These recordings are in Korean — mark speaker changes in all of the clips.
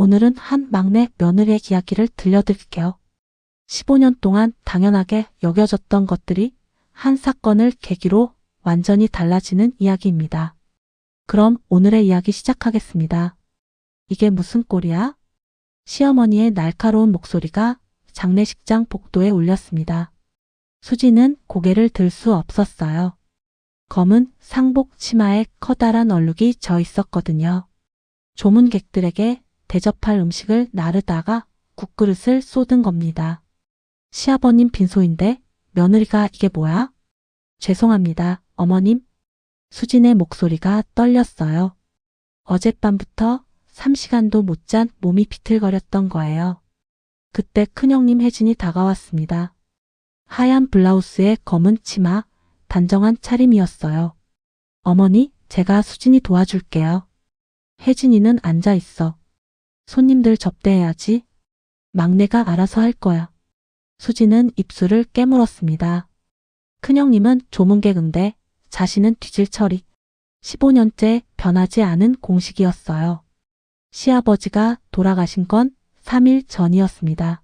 Speaker 1: 오늘은 한 막내 며느리의 이야기를 들려드릴게요. 15년 동안 당연하게 여겨졌던 것들이 한 사건을 계기로 완전히 달라지는 이야기입니다. 그럼 오늘의 이야기 시작하겠습니다. 이게 무슨 꼴이야? 시어머니의 날카로운 목소리가 장례식장 복도에 울렸습니다. 수지는 고개를 들 수 없었어요. 검은 상복 치마에 커다란 얼룩이 져 있었거든요. 조문객들에게 대접할 음식을 나르다가 국그릇을 쏟은 겁니다. 시아버님 빈소인데 며느리가 이게 뭐야? 죄송합니다, 어머님. 수진의 목소리가 떨렸어요. 어젯밤부터 3시간도 못 잔 몸이 비틀거렸던 거예요. 그때 큰형님 혜진이 다가왔습니다. 하얀 블라우스에 검은 치마, 단정한 차림이었어요. 어머니, 제가 수진이 도와줄게요. 혜진이는 앉아 있어. 손님들 접대해야지. 막내가 알아서 할 거야. 수진은 입술을 깨물었습니다. 큰형님은 조문객인데 자신은 뒤질 처리. 15년째 변하지 않은 공식이었어요. 시아버지가 돌아가신 건 3일 전이었습니다.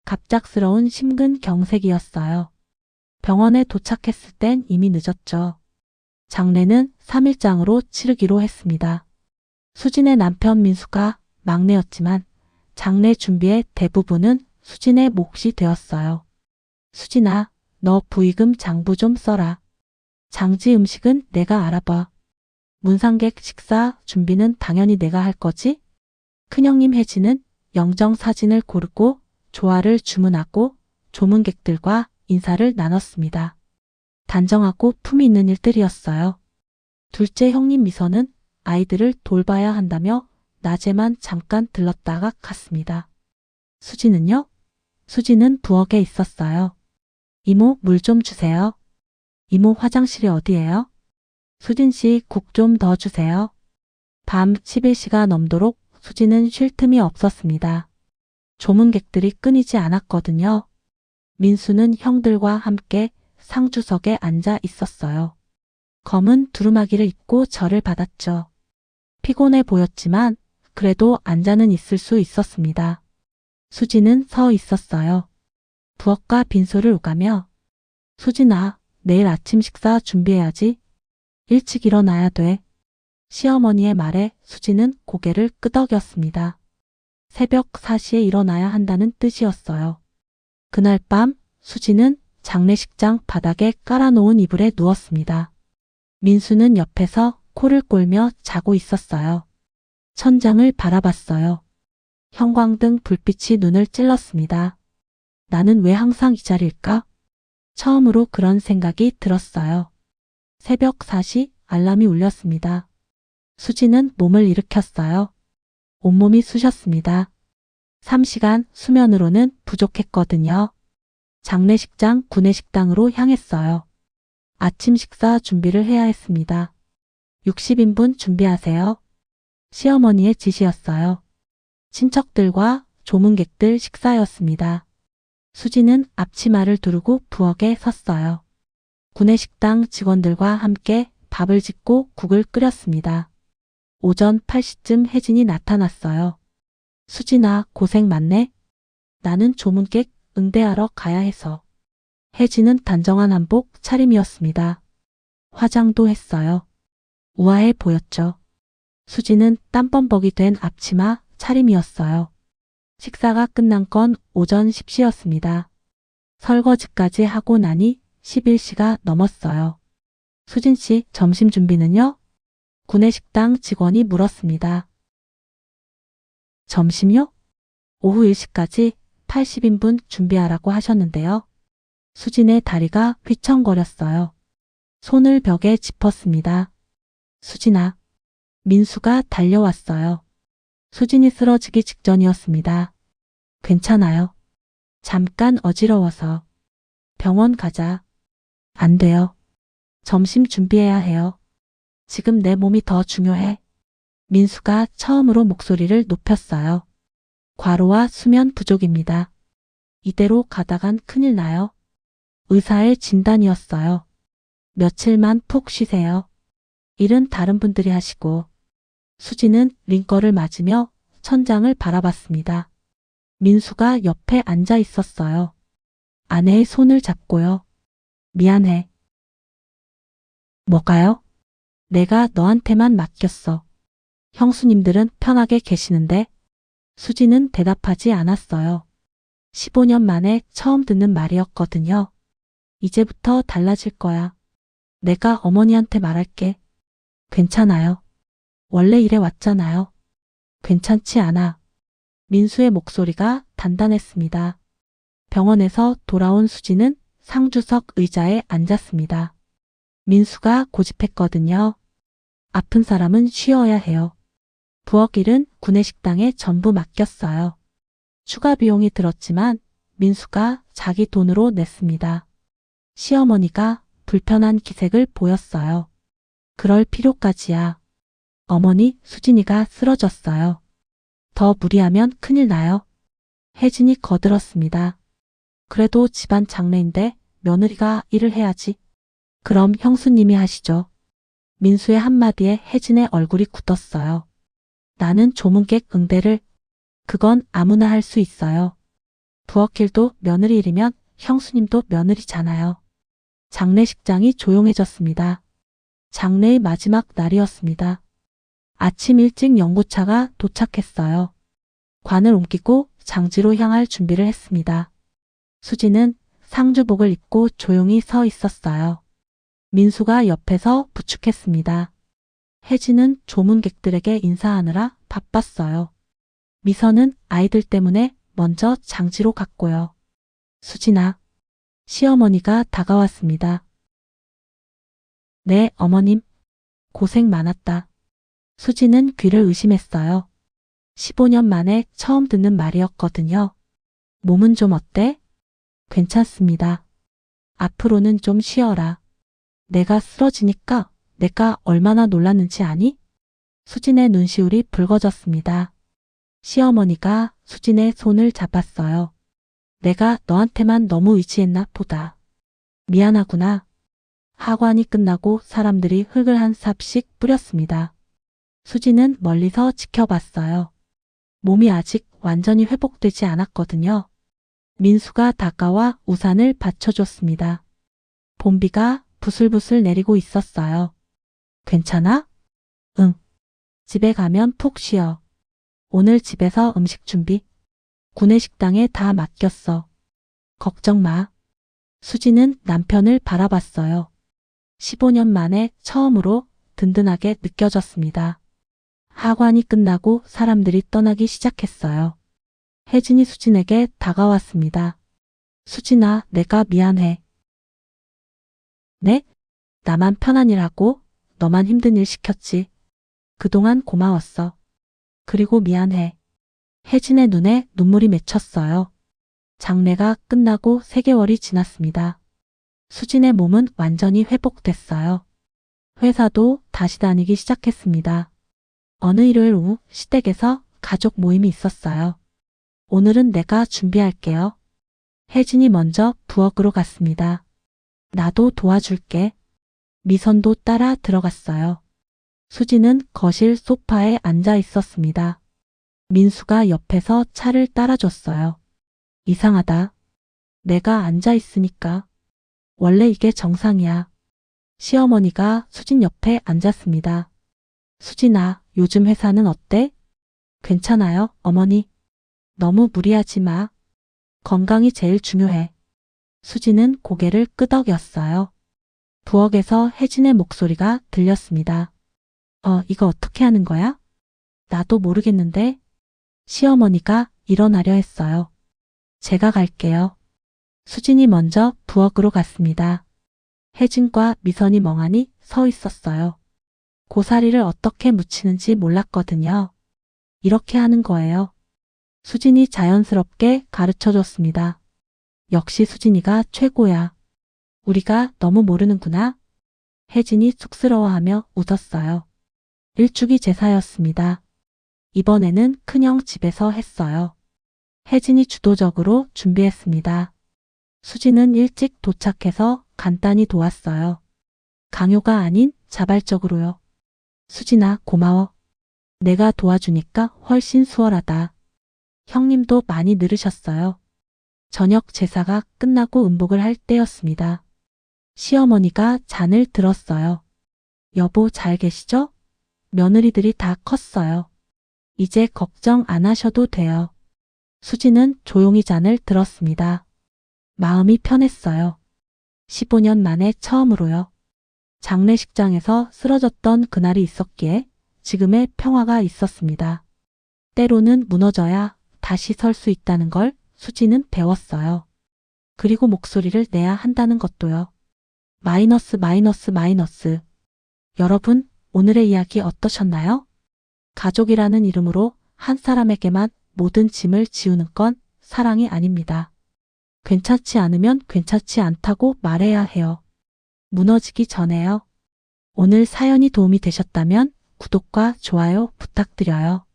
Speaker 1: 갑작스러운 심근경색이었어요. 병원에 도착했을 땐 이미 늦었죠. 장례는 3일장으로 치르기로 했습니다. 수진의 남편 민수가 막내였지만 장례 준비의 대부분은 수진의 몫이 되었어요. 수진아, 너 부의금 장부 좀 써라. 장지 음식은 내가 알아봐. 문상객 식사 준비는 당연히 내가 할 거지? 큰형님 혜진은 영정 사진을 고르고 조화를 주문하고 조문객들과 인사를 나눴습니다. 단정하고 품이 있는 일들이었어요. 둘째 형님 미선은 아이들을 돌봐야 한다며 낮에만 잠깐 들렀다가 갔습니다. 수지는요? 수지는 부엌에 있었어요. 이모, 물 좀 주세요. 이모, 화장실이 어디예요? 수진 씨, 국 좀 더 주세요. 밤 11시가 넘도록 수지는 쉴 틈이 없었습니다. 조문객들이 끊이지 않았거든요. 민수는 형들과 함께 상주석에 앉아 있었어요. 검은 두루마기를 입고 절을 받았죠. 피곤해 보였지만 그래도 앉아는 있을 수 있었습니다. 수지는 서 있었어요. 부엌과 빈소를 오가며 수진아, 내일 아침 식사 준비해야지. 일찍 일어나야 돼. 시어머니의 말에 수지는 고개를 끄덕였습니다. 새벽 4시에 일어나야 한다는 뜻이었어요. 그날 밤 수지는 장례식장 바닥에 깔아놓은 이불에 누웠습니다. 민수는 옆에서 코를 골며 자고 있었어요. 천장을 바라봤어요. 형광등 불빛이 눈을 찔렀습니다. 나는 왜 항상 이 자리일까? 처음으로 그런 생각이 들었어요. 새벽 4시 알람이 울렸습니다. 수지는 몸을 일으켰어요. 온몸이 쑤셨습니다. 3시간 수면으로는 부족했거든요. 장례식장 구내식당으로 향했어요. 아침 식사 준비를 해야 했습니다. 60인분 준비하세요. 시어머니의 지시였어요. 친척들과 조문객들 식사였습니다. 수지는 앞치마를 두르고 부엌에 섰어요. 구내식당 직원들과 함께 밥을 짓고 국을 끓였습니다. 오전 8시쯤 혜진이 나타났어요. 수진아, 고생 많네. 나는 조문객 응대하러 가야 해서. 혜진은 단정한 한복 차림이었습니다. 화장도 했어요. 우아해 보였죠. 수지는 땀범벅이 된 앞치마 차림이었어요. 식사가 끝난 건 오전 10시였습니다. 설거지까지 하고 나니 11시가 넘었어요. 수진 씨, 점심 준비는요? 구내식당 직원이 물었습니다. 점심요? 오후 1시까지 80인분 준비하라고 하셨는데요. 수진의 다리가 휘청거렸어요. 손을 벽에 짚었습니다. 수진아. 민수가 달려왔어요. 수진이 쓰러지기 직전이었습니다. 괜찮아요. 잠깐 어지러워서. 병원 가자. 안 돼요. 점심 준비해야 해요. 지금 내 몸이 더 중요해. 민수가 처음으로 목소리를 높였어요. 과로와 수면 부족입니다. 이대로 가다간 큰일 나요. 의사의 진단이었어요. 며칠만 푹 쉬세요. 일은 다른 분들이 하시고. 수지는 링거를 맞으며 천장을 바라봤습니다. 민수가 옆에 앉아 있었어요. 아내의 손을 잡고요. 미안해. 뭐가요? 내가 너한테만 맡겼어. 형수님들은 편하게 계시는데 수지는 대답하지 않았어요. 15년 만에 처음 듣는 말이었거든요. 이제부터 달라질 거야. 내가 어머니한테 말할게. 괜찮아요. 원래 이래 왔잖아요. 괜찮지 않아. 민수의 목소리가 단단했습니다. 병원에서 돌아온 수지는 상주석 의자에 앉았습니다. 민수가 고집했거든요. 아픈 사람은 쉬어야 해요. 부엌 일은 구내식당에 전부 맡겼어요. 추가 비용이 들었지만 민수가 자기 돈으로 냈습니다. 시어머니가 불편한 기색을 보였어요. 그럴 필요까지야. 어머니, 수진이가 쓰러졌어요. 더 무리하면 큰일 나요. 혜진이 거들었습니다. 그래도 집안 장래인데 며느리가 일을 해야지. 그럼 형수님이 하시죠. 민수의 한마디에 혜진의 얼굴이 굳었어요. 나는 조문객 응대를. 그건 아무나 할 수 있어요. 부엌일도 며느리 일이면 형수님도 며느리잖아요. 장례식장이 조용해졌습니다. 장례의 마지막 날이었습니다. 아침 일찍 연구차가 도착했어요. 관을 옮기고 장지로 향할 준비를 했습니다. 수지는 상주복을 입고 조용히 서 있었어요. 민수가 옆에서 부축했습니다. 혜진은 조문객들에게 인사하느라 바빴어요. 미선은 아이들 때문에 먼저 장지로 갔고요. 수진아, 시어머니가 다가왔습니다. 네, 어머님. 고생 많았다. 수지는 귀를 의심했어요. 15년 만에 처음 듣는 말이었거든요. 몸은 좀 어때? 괜찮습니다. 앞으로는 좀 쉬어라. 내가 쓰러지니까 내가 얼마나 놀랐는지 아니? 수진의 눈시울이 붉어졌습니다. 시어머니가 수진의 손을 잡았어요. 내가 너한테만 너무 의지했나 보다. 미안하구나. 하관이 끝나고 사람들이 흙을 한 삽씩 뿌렸습니다. 수지는 멀리서 지켜봤어요. 몸이 아직 완전히 회복되지 않았거든요. 민수가 다가와 우산을 받쳐줬습니다. 봄비가 부슬부슬 내리고 있었어요. 괜찮아? 응. 집에 가면 푹 쉬어. 오늘 집에서 음식 준비. 구내식당에 다 맡겼어. 걱정 마. 수지는 남편을 바라봤어요. 15년 만에 처음으로 든든하게 느껴졌습니다. 하관이 끝나고 사람들이 떠나기 시작했어요. 혜진이 수진에게 다가왔습니다. 수진아, 내가 미안해. 네? 나만 편한 일 하고 너만 힘든 일 시켰지. 그동안 고마웠어. 그리고 미안해. 혜진의 눈에 눈물이 맺혔어요. 장례가 끝나고 3개월이 지났습니다. 수진의 몸은 완전히 회복됐어요. 회사도 다시 다니기 시작했습니다. 어느 일요일 오후 시댁에서 가족 모임이 있었어요. 오늘은 내가 준비할게요. 혜진이 먼저 부엌으로 갔습니다. 나도 도와줄게. 미선도 따라 들어갔어요. 수지는 거실 소파에 앉아 있었습니다. 민수가 옆에서 차를 따라줬어요. 이상하다. 내가 앉아 있으니까. 원래 이게 정상이야. 시어머니가 수진 옆에 앉았습니다. 수진아, 요즘 회사는 어때? 괜찮아요, 어머니. 너무 무리하지 마. 건강이 제일 중요해. 수지는 고개를 끄덕였어요. 부엌에서 혜진의 목소리가 들렸습니다. 이거 어떻게 하는 거야? 나도 모르겠는데. 시어머니가 일어나려 했어요. 제가 갈게요. 수진이 먼저 부엌으로 갔습니다. 혜진과 미선이 멍하니 서 있었어요. 고사리를 어떻게 묻히는지 몰랐거든요. 이렇게 하는 거예요. 수진이 자연스럽게 가르쳐줬습니다. 역시 수진이가 최고야. 우리가 너무 모르는구나. 혜진이 쑥스러워하며 웃었어요. 일주기 제사였습니다. 이번에는 큰형 집에서 했어요. 혜진이 주도적으로 준비했습니다. 수진은 일찍 도착해서 간단히 도왔어요. 강요가 아닌 자발적으로요. 수진아, 고마워. 내가 도와주니까 훨씬 수월하다. 형님도 많이 늘으셨어요. 저녁 제사가 끝나고 음복을 할 때였습니다. 시어머니가 잔을 들었어요. 여보 잘 계시죠? 며느리들이 다 컸어요. 이제 걱정 안 하셔도 돼요. 수지는 조용히 잔을 들었습니다. 마음이 편했어요. 15년 만에 처음으로요. 장례식장에서 쓰러졌던 그날이 있었기에 지금의 평화가 있었습니다. 때로는 무너져야 다시 설 수 있다는 걸 수지는 배웠어요. 그리고 목소리를 내야 한다는 것도요. 마이너스 마이너스 마이너스. 여러분, 오늘의 이야기 어떠셨나요? 가족이라는 이름으로 한 사람에게만 모든 짐을 지우는 건 사랑이 아닙니다. 괜찮지 않으면 괜찮지 않다고 말해야 해요. 무너지기 전에요. 오늘 사연이 도움이 되셨다면 구독과 좋아요 부탁드려요.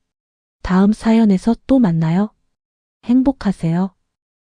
Speaker 1: 다음 사연에서 또 만나요. 행복하세요.